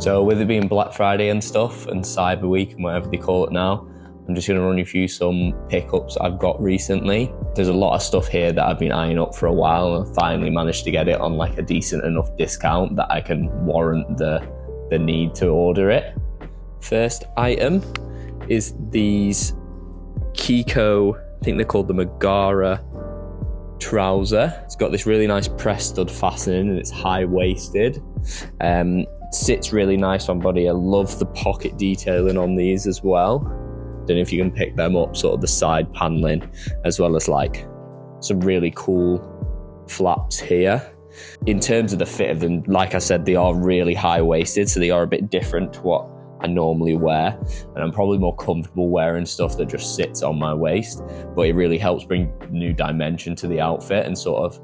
So with it being Black Friday and stuff, and Cyber Week and whatever they call it now, I'm just going to run you through some pickups I've got recently. There's a lot of stuff here that I've been eyeing up for a while, and I finally managed to get it on like a decent enough discount that I can warrant the need to order it. First item is these Kiko, I think they're called the Megara trouser. It's got this really nice press stud fastening and it's high-waisted. Sits really nice on body. I love the pocket detailing on these as well. Don't know if you can pick them up, sort of the side paneling, as well as like some really cool flaps here. In terms of the fit of them, like I said, they are really high-waisted, so they are a bit different to what I normally wear, and I'm probably more comfortable wearing stuff that just sits on my waist, but it really helps bring new dimension to the outfit and sort of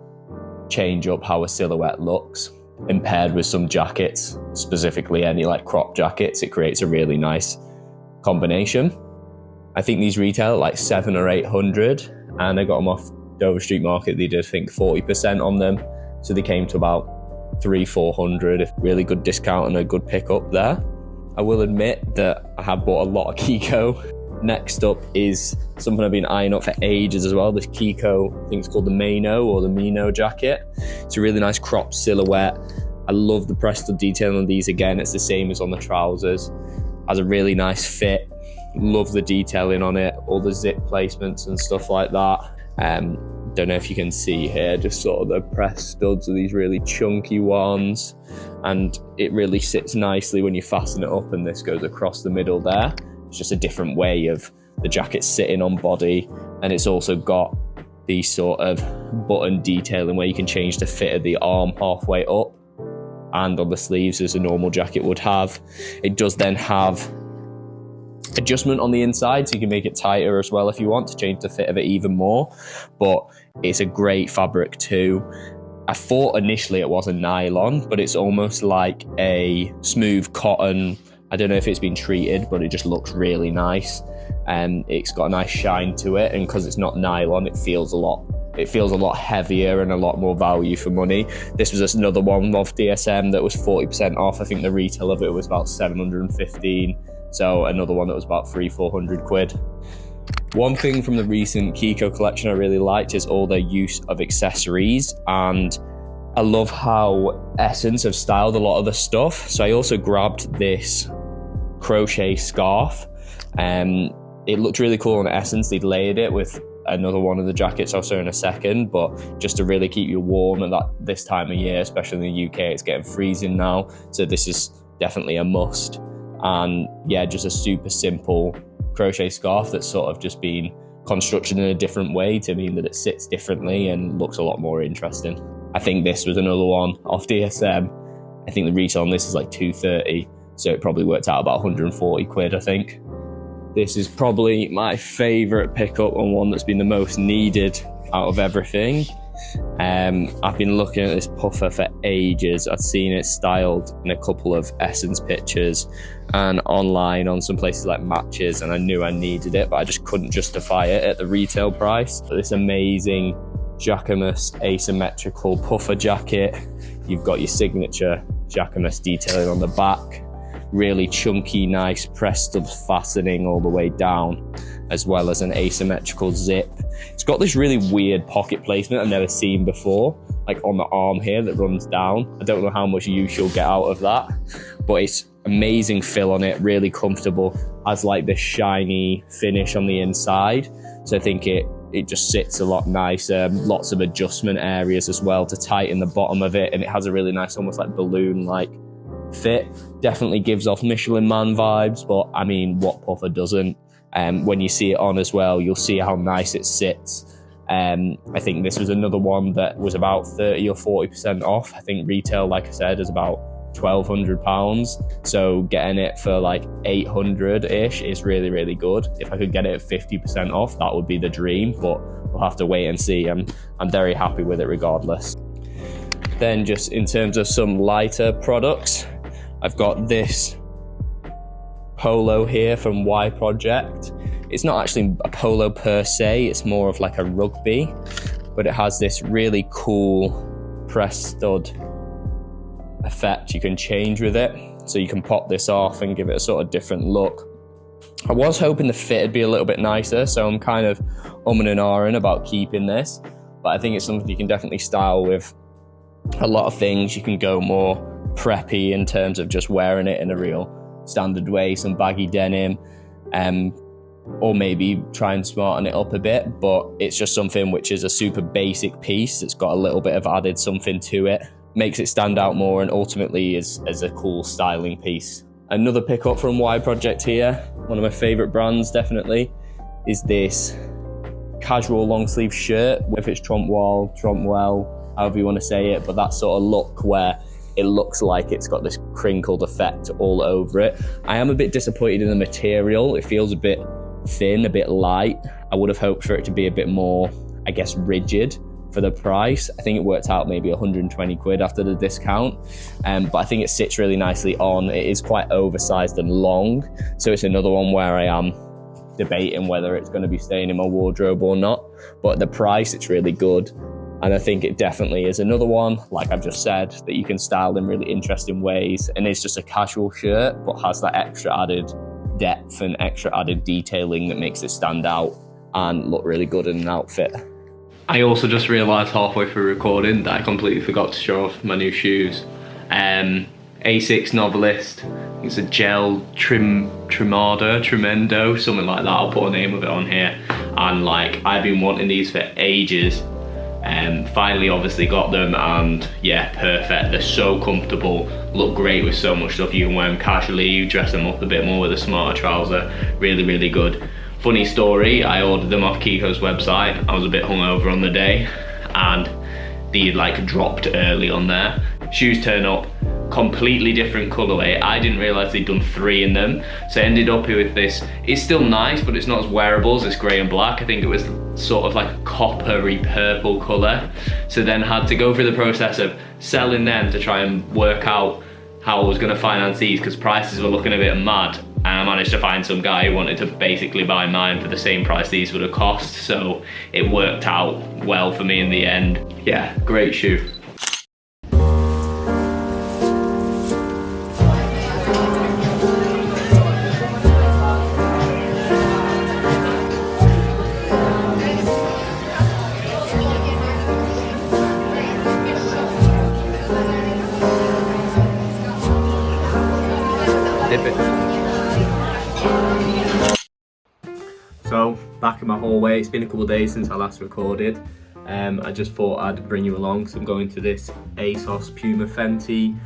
change up how a silhouette looks. And paired with some jackets, specifically any like crop jackets, it creates a really nice combination. I think these retail at like 700 or 800, and I got them off Dover Street Market. They did, I think, 40% on them, so they came to about 300-400. Really good discount and a good pickup there. I will admit that I have bought a lot of Kiko. Next up is something I've been eyeing up for ages as well. This Kiko, I think it's called the Meno or the Meno jacket. It's a really nice cropped silhouette. I love the press stud detail on these. Again, it's the same as on the trousers. Has a really nice fit. Love the detailing on it, all the zip placements and stuff like that. Don't know if you can see here, just sort of the press studs are these really chunky ones, and it really sits nicely when you fasten it up, and this goes across the middle there. It's just a different way of the jacket sitting on body, and it's also got the sort of button detailing where you can change the fit of the arm halfway up and on the sleeves as a normal jacket would have. It does then have adjustment on the inside, so you can make it tighter as well if you want to change the fit of it even more, but it's a great fabric too. I thought initially it was a nylon, but it's almost like a smooth cotton. I don't know if it's been treated, but it just looks really nice, and it's got a nice shine to it, and because it's not nylon, it feels a lot heavier and a lot more value for money. This was just another one off DSM that was 40% off. I think the retail of it was about 715. So another one that was about 300-400 quid. One thing from the recent Kiko collection I really liked is all their use of accessories, and I love how Essence have styled a lot of the stuff. So I also grabbed this crochet scarf, and it looked really cool on Essence. They'd layered it with another one of the jackets I'll show in a second, but just to really keep you warm at this time of year, especially in the UK, it's getting freezing now, so this is definitely a must. And yeah, just a super simple crochet scarf that's sort of just been constructed in a different way to mean that it sits differently and looks a lot more interesting. I think this was another one off DSM. I think the retail on this is like 230, so it probably worked out about 140 quid, I think. This is probably my favourite pickup and one that's been the most needed out of everything. I've been looking at this puffer for ages. I've seen it styled in a couple of Essence pictures and online on some places like Matches, and I knew I needed it, but I just couldn't justify it at the retail price. But this amazing Jacquemus asymmetrical puffer jacket. You've got your signature Jacquemus detailing on the back. Really chunky, nice press stud fastening all the way down, as well as an asymmetrical zip. It's got this really weird pocket placement I've never seen before, like on the arm here that runs down. I don't know how much use you'll get out of that, but it's amazing fill on it, really comfortable, has like this shiny finish on the inside. So I think it just sits a lot nicer. Lots of adjustment areas as well to tighten the bottom of it, and it has a really nice, almost like balloon-like fit. Definitely gives off Michelin Man vibes, but I mean, what puffer doesn't? When you see it on as well, you'll see how nice it sits. I think this was another one that was about 30 or 40% off. I think retail, like I said, is about £1,200. So getting it for like 800-ish is really, really good. If I could get it at 50% off, that would be the dream, but we'll have to wait and see. I'm very happy with it regardless. Then just in terms of some lighter products, I've got this polo here from Y Project. It's not actually a polo per se, it's more of like a rugby, but it has this really cool press stud effect you can change with it. so you can pop this off and give it a sort of different look. I was hoping the fit would be a little bit nicer, so I'm kind of umming and ahhing about keeping this, but I think it's something you can definitely style with a lot of things. You can go more preppy in terms of just wearing it in a real standard way, some baggy denim, or maybe try and smarten it up a bit, but it's just something which is a super basic piece that's got a little bit of added something to it, makes it stand out more, and ultimately is a cool styling piece. Another pickup from Y Project here, one of my favorite brands definitely, is this casual long sleeve shirt, if it's Trompe, however you want to say it, but that sort of look where it looks like it's got this crinkled effect all over it. I am a bit disappointed in the material. It feels a bit thin, a bit light. I would have hoped for it to be a bit more, I guess, rigid for the price. I think it worked out maybe 120 quid after the discount, but I think it sits really nicely on. It is quite oversized and long, so it's another one where I am debating whether it's going to be staying in my wardrobe or not, but at the price it's really good. And I think it definitely is another one, like I've just said, that you can style in really interesting ways, and it's just a casual shirt but has that extra added depth and extra added detailing that makes it stand out and look really good in an outfit. I also just realised halfway through recording that I completely forgot to show off my new shoes. Asics Novalis, it's a gel tremendo, something like that. I'll put a name of it on here. And like, I've been wanting these for ages. Finally obviously got them, and yeah, perfect. They're so comfortable, look great with so much stuff. You can wear them casually, you dress them up a bit more with a smarter trouser. Really, really good. Funny story, I ordered them off Kiko's website. I was a bit hungover on the day and they like dropped early on there. Shoes turn up, completely different colorway. I didn't realize they'd done 3 in them, so I ended up with this. It's still nice, but it's not as wearable as this grey and black. I think it was sort of like a coppery purple color. So then had to go through the process of selling them to try and work out how I was gonna finance these, because prices were looking a bit mad. And I managed to find some guy who wanted to basically buy mine for the same price these would have cost, so it worked out well for me in the end. Yeah, great shoe. So, back in my hallway. It's been a couple of days since I last recorded. I just thought I'd bring you along, so I'm going to this ASOS Puma Fenty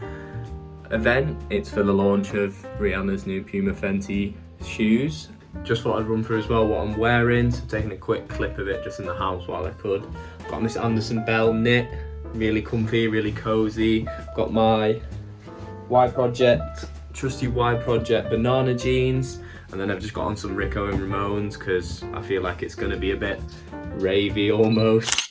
event. It's for the launch of Rihanna's new Puma Fenty shoes. Just thought I'd run through as well what I'm wearing, so I'm taking a quick clip of it just in the house while I could. Got this Anderson Bell knit, really comfy, really cozy. Got my Y Project, trusty Y Project banana jeans, and then I've just got on some Rico and Ramones because I feel like it's going to be a bit ravey almost.